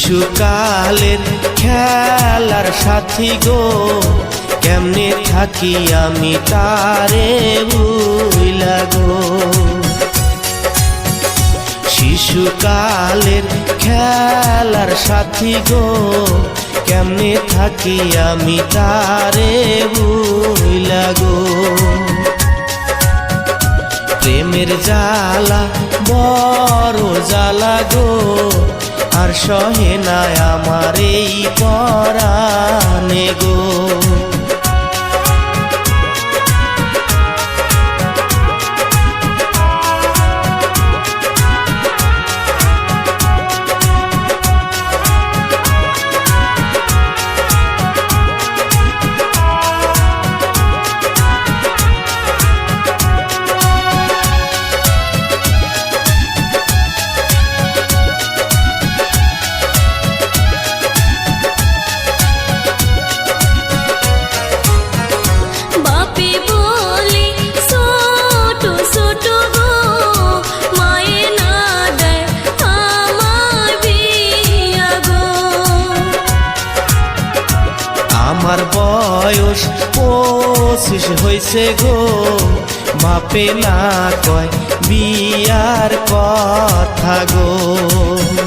শিশুকালের খেলার সাথী গো, কেমনে থাকি আমি তারে ভুইলা গো। শিশুকালের খেলার সাথী গো, কেমনে থাকি আমি তারে ভুইলা গো। প্রেমের জ্বালা বড় জ্বালা গো, আর সহে না আমার এই পরাণে গো। আমার বয়স 25 হইছে গো, বাপে না কয় বিয়ার কথা গো।